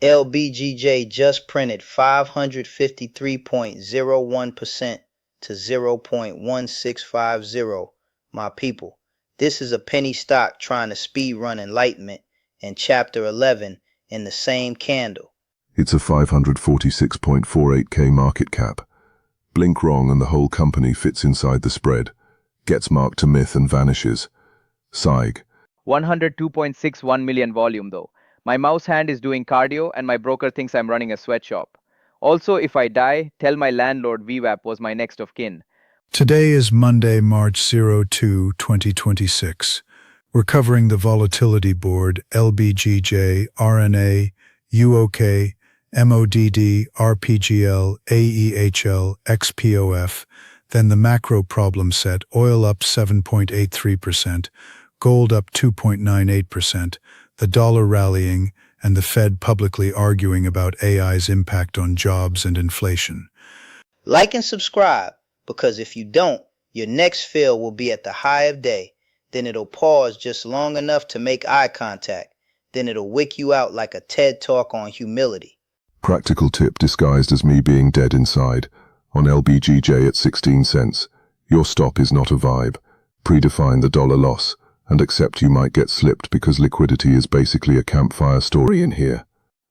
LBGJ just printed 553.01% to 0.1650. My people, this is a penny stock trying to speedrun enlightenment and chapter 11 in the same candle. It's a 546.48k market cap. Blink wrong and the whole company fits inside the spread. Gets marked to myth and vanishes. SIG. 102.61 million volume though. My mouse hand is doing cardio and my broker thinks I'm running a sweatshop. Also, if I die, tell my landlord VWAP was my next of kin. Today is Monday, March 2, 2026. We're covering the Volatility Board, LBGJ, RNA, UOKA, MODD, RPGL, AEHL, XPOF, then the macro problem set, oil up 7.83%, gold up 2.98%, the dollar rallying, and the Fed publicly arguing about AI's impact on jobs and inflation. Like and subscribe, because if you don't, your next fill will be at the high of day. Then it'll pause just long enough to make eye contact. Then it'll wick you out like a TED Talk on humility. Practical tip disguised as me being dead inside. On LBGJ at 16 cents. Your stop is not a vibe. Predefine the dollar loss and accept you might get slipped because liquidity is basically a campfire story in here.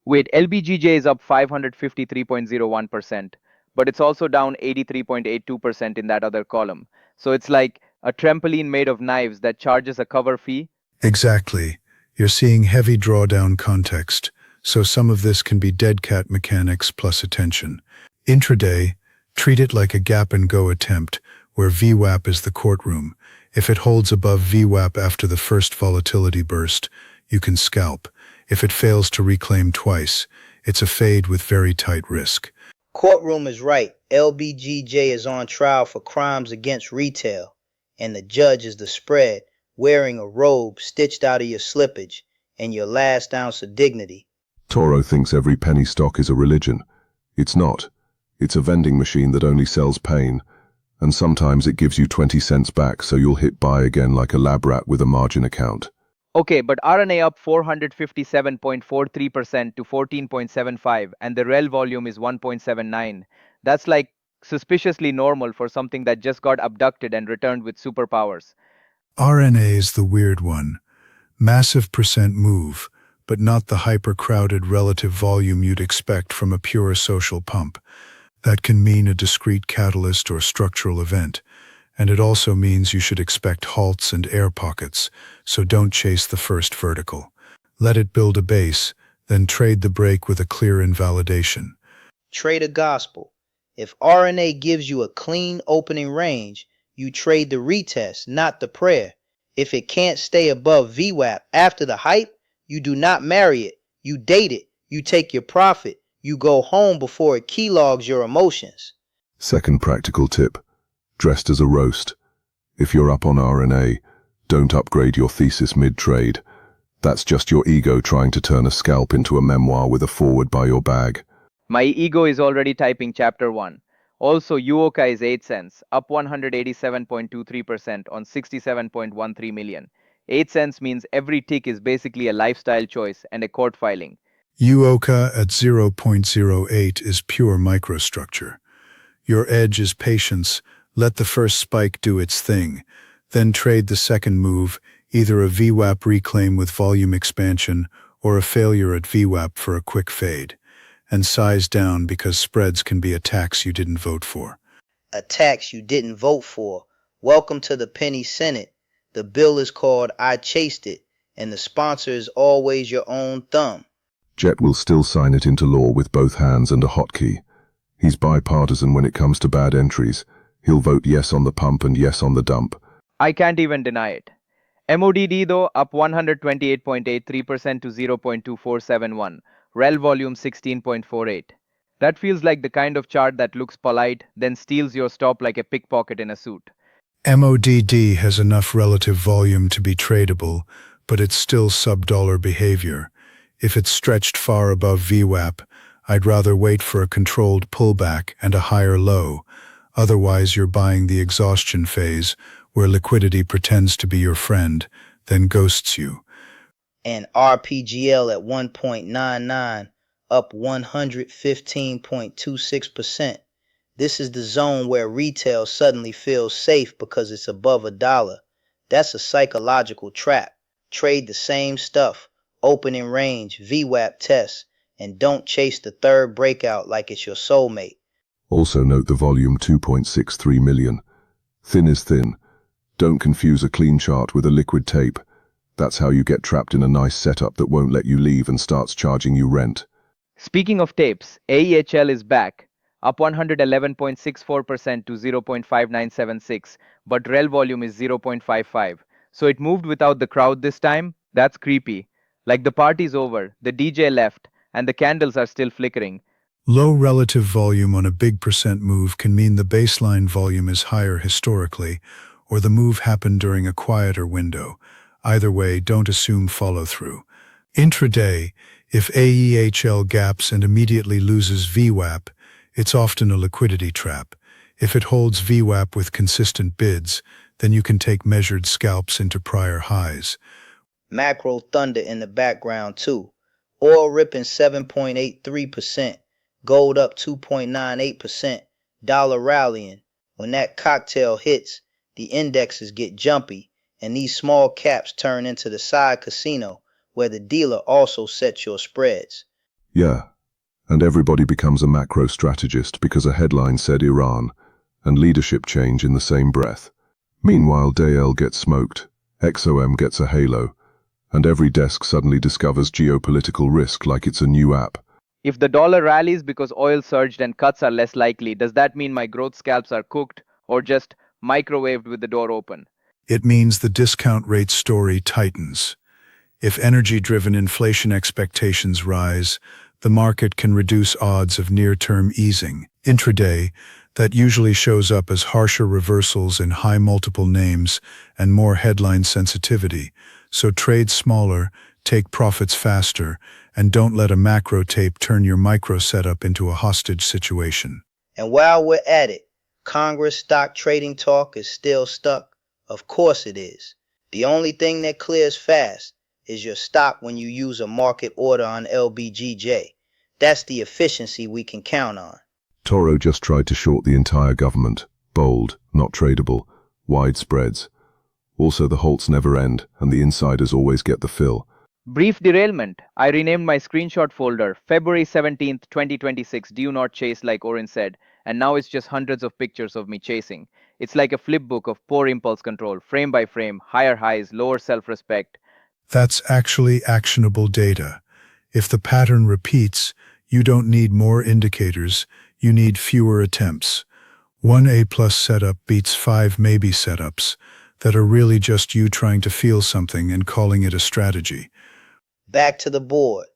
Wait, LBGJ is up 553.01%, but it's also down 83.82% in that other column. So it's like a trampoline made of knives that charges a cover fee? Exactly. You're seeing heavy drawdown context, so some of this can be dead cat mechanics plus attention. Intraday, treat it like a gap-and-go attempt, where VWAP is the courtroom. If it holds above VWAP after the first volatility burst, you can scalp. If it fails to reclaim twice, it's a fade with very tight risk. Courtroom is right. LBGJ is on trial for crimes against retail, and the judge is the spread, wearing a robe stitched out of your slippage and your last ounce of dignity. Toro thinks every penny stock is a religion. It's not. It's a vending machine that only sells pain. And sometimes it gives you 20 cents back, so you'll hit buy again like a lab rat with a margin account. Okay, but RNA up 457.43% to 14.75 and the rel volume is 1.79. That's like suspiciously normal for something that just got abducted and returned with superpowers. RNA is the weird one. Massive percent move, but not the hyper-crowded relative volume you'd expect from a pure social pump. That can mean a discrete catalyst or structural event, and it also means you should expect halts and air pockets, so don't chase the first vertical. Let it build a base, then trade the break with a clear invalidation. Trade a gospel. If RNA gives you a clean opening range, you trade the retest, not the prayer. If it can't stay above VWAP after the hype, you do not marry it, you date it, you take your profit. You go home before it keylogs your emotions. Second practical tip. Dressed as a roast. If you're up on RNA, don't upgrade your thesis mid-trade. That's just your ego trying to turn a scalp into a memoir with a forward by your bag. My ego is already typing chapter 1. Also, UOKA is 8 cents, up 187.23% on 67.13 million. 8 cents means every tick is basically a lifestyle choice and a court filing. UOKA at 0.08 is pure microstructure. Your edge is patience. Let the first spike do its thing. Then trade the second move, either a VWAP reclaim with volume expansion or a failure at VWAP for a quick fade. And size down because spreads can be a tax you didn't vote for. A tax you didn't vote for. Welcome to the Penny Senate. The bill is called I Chased It, and the sponsor is always your own thumb. Jet will still sign it into law with both hands and a hotkey. He's bipartisan when it comes to bad entries. He'll vote yes on the pump and yes on the dump. I can't even deny it. MODD though up 128.83% to 0.2471. Rel volume 16.48. That feels like the kind of chart that looks polite, then steals your stop like a pickpocket in a suit. MODD has enough relative volume to be tradable, but it's still sub-dollar behavior. If it's stretched far above VWAP, I'd rather wait for a controlled pullback and a higher low. Otherwise, you're buying the exhaustion phase, where liquidity pretends to be your friend, then ghosts you. And RPGL at 1.99, up 115.26%. This is the zone where retail suddenly feels safe because it's above $1. That's a psychological trap. Trade the same stuff, opening range, VWAP tests, and don't chase the third breakout like it's your soulmate. Also note the volume 2.63 million. Thin is thin. Don't confuse a clean chart with a liquid tape. That's how you get trapped in a nice setup that won't let you leave and starts charging you rent. Speaking of tapes, AEHL is back, up 111.64% to 0.5976, but rel volume is 0.55. So it moved without the crowd this time? That's creepy. Like the party's over, the DJ left, and the candles are still flickering. Low relative volume on a big percent move can mean the baseline volume is higher historically, or the move happened during a quieter window. Either way, don't assume follow-through. Intraday, if AEHL gaps and immediately loses VWAP, it's often a liquidity trap. If it holds VWAP with consistent bids, then you can take measured scalps into prior highs. Macro thunder in the background too. Oil ripping 7.83%, gold up 2.98%, dollar rallying. When that cocktail hits, the indexes get jumpy, and these small caps turn into the side casino where the dealer also sets your spreads. Yeah, and everybody becomes a macro strategist because a headline said Iran, and leadership change in the same breath. Meanwhile, DayL gets smoked, XOM gets a halo, and every desk suddenly discovers geopolitical risk like it's a new app. If the dollar rallies because oil surged and cuts are less likely, does that mean my growth scalps are cooked or just microwaved with the door open? It means the discount rate story tightens. If energy-driven inflation expectations rise, the market can reduce odds of near-term easing. Intraday, that usually shows up as harsher reversals in high multiple names and more headline sensitivity. So trade smaller, take profits faster, and don't let a macro tape turn your micro setup into a hostage situation. And while we're at it, Congress stock trading talk is still stuck. Of course it is. The only thing that clears fast is your stop when you use a market order on LBGJ. That's the efficiency we can count on. Toro just tried to short the entire government. Bold, not tradable, wide spreads. Also, the halts never end, and the insiders always get the fill. Brief derailment. I renamed my screenshot folder February 17th, 2026. Do not chase, like Oren said. And now it's just hundreds of pictures of me chasing. It's like a flip book of poor impulse control, frame by frame, higher highs, lower self-respect. That's actually actionable data. If the pattern repeats, you don't need more indicators, you need fewer attempts. One A+ setup beats 5 maybe setups that are really just you trying to feel something and calling it a strategy. Back to the board.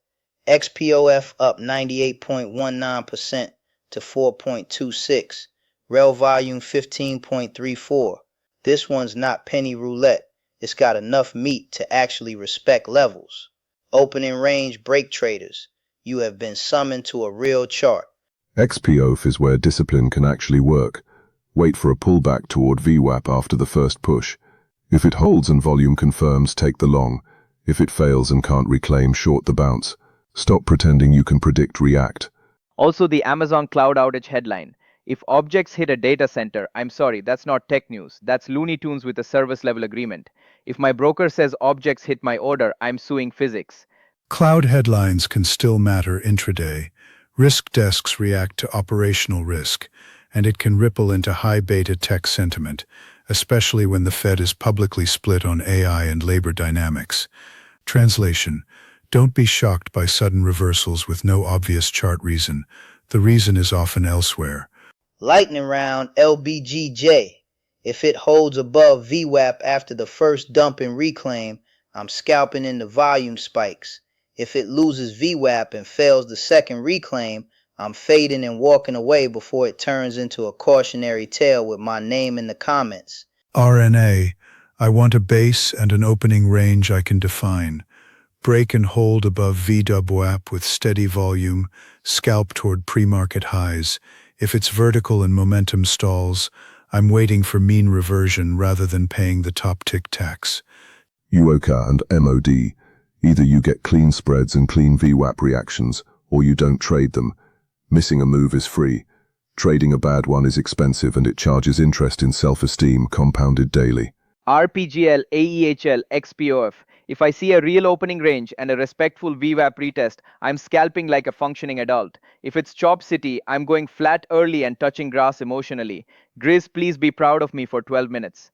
XPOF up 98.19% to 4.26. Rel volume 15.34. This one's not penny roulette. It's got enough meat to actually respect levels. Opening range break traders. You have been summoned to a real chart. XPOF is where discipline can actually work. Wait for a pullback toward VWAP after the first push. If it holds and volume confirms, take the long. If it fails and can't reclaim, short the bounce. Stop pretending you can predict, react. Also, the Amazon cloud outage headline. If objects hit a data center, I'm sorry, that's not tech news. That's Looney Tunes with a service level agreement. If my broker says objects hit my order, I'm suing physics. Cloud headlines can still matter intraday. Risk desks react to operational risk, and it can ripple into high beta tech sentiment, especially when the Fed is publicly split on AI and labor dynamics. Translation: don't be shocked by sudden reversals with no obvious chart reason. The reason is often elsewhere. Lightning round LBGJ. If it holds above VWAP after the first dump and reclaim, I'm scalping into volume spikes. If it loses VWAP and fails the second reclaim, I'm fading and walking away before it turns into a cautionary tale with my name in the comments. RNA, I want a base and an opening range I can define. Break and hold above VWAP with steady volume, scalp toward pre-market highs. If it's vertical and momentum stalls, I'm waiting for mean reversion rather than paying the top tick tax. UOKA and MOD. Either you get clean spreads and clean VWAP reactions, or you don't trade them. Missing a move is free. Trading a bad one is expensive and it charges interest in self-esteem compounded daily. RPGL, AEHL, XPOF. If I see a real opening range and a respectful VWAP retest, I'm scalping like a functioning adult. If it's Chop City, I'm going flat early and touching grass emotionally. Grizz, please be proud of me for 12 minutes.